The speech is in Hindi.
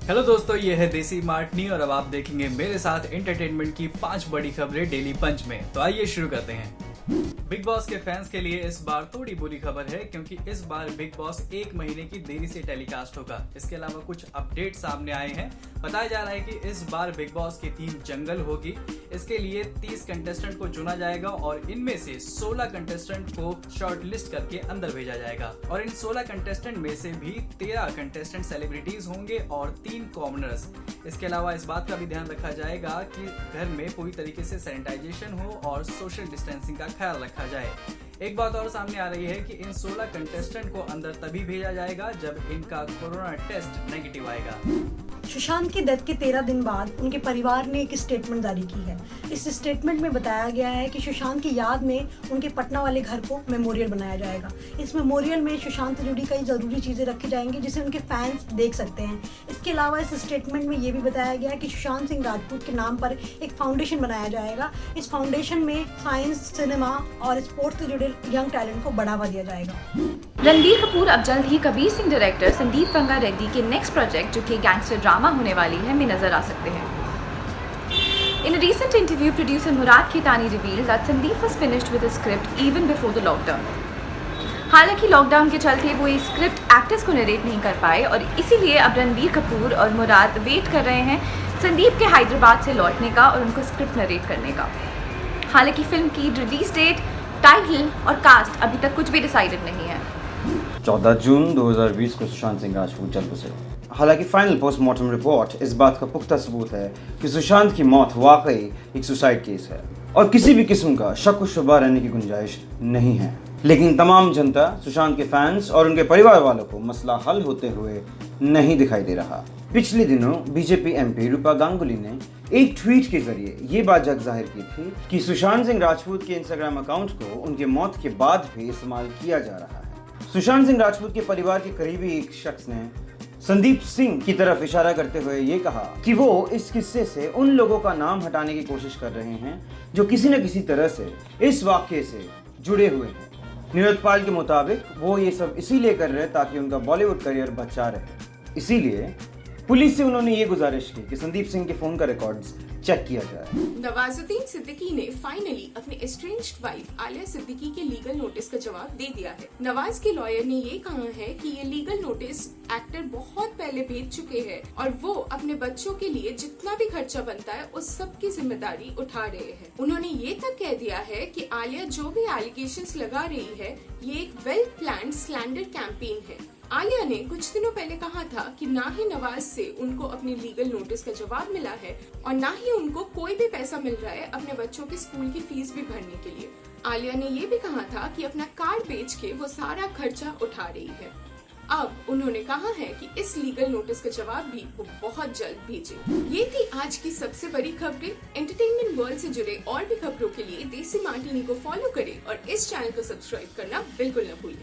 हेलो दोस्तों, ये है देसी मार्टनी और अब आप देखेंगे मेरे साथ एंटरटेनमेंट की 5 बड़ी खबरें डेली पंच में। तो आइए शुरू करते हैं। बिग बॉस के फैंस के लिए इस बार थोड़ी बुरी खबर है क्योंकि इस बार बिग बॉस 1 महीने की देरी से टेलीकास्ट होगा। इसके अलावा कुछ अपडेट सामने आए हैं। बताया जा रहा है कि इस बार बिग बॉस की थीम जंगल होगी। इसके लिए 30 कंटेस्टेंट को चुना जाएगा और इनमें से 16 कंटेस्टेंट को शॉर्ट लिस्ट करके अंदर भेजा जाएगा और इन 16 कंटेस्टेंट में से भी 13 कंटेस्टेंट सेलिब्रिटीज होंगे और 3 कॉमनर्स। इसके अलावा इस बात का भी ध्यान रखा जाएगा कि घर में पूरी तरीके से सैनिटाइजेशन हो और सोशल डिस्टेंसिंग का ख्याल रखा जाए। एक बात और सामने आ रही है कि इन 16 कंटेस्टेंट को अंदर तभी भेजा जाएगा जब इनका कोरोना टेस्ट नेगेटिव आएगा। सुशांत की डेथ के 13 दिन बाद उनके परिवार ने एक स्टेटमेंट जारी की है। इस स्टेटमेंट में बताया गया है कि सुशांत की याद में उनके पटना वाले घर को मेमोरियल बनाया जाएगा। इस मेमोरियल में सुशांत से जुड़ी कई ज़रूरी चीज़ें रखी जाएंगी जिसे उनके फैंस देख सकते हैं। इसके अलावा इस स्टेटमेंट में ये भी बताया गया है कि सुशांत सिंह राजपूत के नाम पर एक फाउंडेशन बनाया जाएगा। इस फाउंडेशन में साइंस, सिनेमा और स्पोर्ट्स से जुड़े यंग टैलेंट को बढ़ावा दिया जाएगा। रणबीर कपूर अब जल्द ही कबीर सिंह डायरेक्टर संदीप रंगा रेड्डी के नेक्स्ट प्रोजेक्ट जो कि गैंगस्टर ड्रामा होने वाली है में नजर आ सकते हैं। In a recent interview, producer Murad Khitani revealed that Sandeep was finished with his script even before the lockdown. हालांकि लॉकडाउन के चलते वो ये स्क्रिप्ट एक्टर्स को नरेट नहीं कर पाए और इसीलिए अब रणबीर कपूर और मुराद वेट कर रहे हैं संदीप के हैदराबाद से लौटने का और उनको स्क्रिप्ट नरेट करने का। हालांकि फिल्म की रिलीज डेट, टाइटल और कास्ट अभी तक कुछ भी डिसाइडेड नहीं है। 14 जून 2020 को सुशांत सिंह राजपूत जल गुजरे। हालांकि फाइनल पोस्टमार्टम रिपोर्ट इस बात का पुख्ता सबूत है कि सुशांत की मौत वाकई एक सुसाइड केस है और किसी भी किस्म का शक व शुबा रहने की गुंजाइश नहीं है। लेकिन तमाम जनता, सुशांत के फैंस और उनके परिवार वालों को मसला हल होते हुए नहीं दिखाई दे रहा। पिछले दिनों बीजेपी एमपी रूपा गांगुली ने एक ट्वीट के जरिए ये बात जग जाहिर की थी कि सुशांत सिंह राजपूत के इंस्टाग्राम अकाउंट को उनके मौत के बाद भी इस्तेमाल किया जा रहा है। सुशांत सिंह राजपूत के परिवार के करीबी एक शख्स ने संदीप सिंह की तरफ इशारा करते हुए ये कहा कि वो इस किस्से से उन लोगों का नाम हटाने की कोशिश कर रहे हैं जो किसी न किसी तरह से इस वाक़ये से जुड़े हुए हैं। निरोधपाल के मुताबिक वो ये सब इसीलिए कर रहे हैं ताकि उनका बॉलीवुड करियर बचा रहे। इसीलिए पुलिस से उन्होंने ये गुजारिश की कि संदीप सिंह के फोन का रिकॉर्ड्स चेक किया जाए। नवाजुद्दीन सिद्दीकी ने फाइनली अपने एस्ट्रेंज्ड वाइफ आलिया सिद्दीकी के लीगल नोटिस का जवाब दे दिया है। नवाज के लॉयर ने ये कहा है कि ये लीगल नोटिस एक्टर बहुत पहले भेज चुके हैं और वो अपने बच्चों के लिए जितना भी खर्चा बनता है उस सब की जिम्मेदारी उठा रहे हैं। उन्होंने ये तक कह दिया है कि आलिया जो भी एलिगेशंस लगा रही है ये एक वेल प्लान्ड स्लैंडर कैंपेन है। आलिया ने कुछ दिनों पहले कहा था कि ना ही नवाज से उनको अपने लीगल नोटिस का जवाब मिला है और ना ही उनको कोई भी पैसा मिल रहा है अपने बच्चों की स्कूल की फीस भी भरने के लिए। आलिया ने ये भी कहा था कि अपना कार्ड बेच के वो सारा खर्चा उठा रही है। अब उन्होंने कहा है कि इस लीगल नोटिस का जवाब भी वो बहुत जल्द भेजेंगे। ये थी आज की सबसे बड़ी खबरें। एंटरटेनमेंट वर्ल्ड से जुड़े और भी खबरों के लिए देसी मार्टिनी को फॉलो करें और इस चैनल को सब्सक्राइब करना बिल्कुल न भूलें।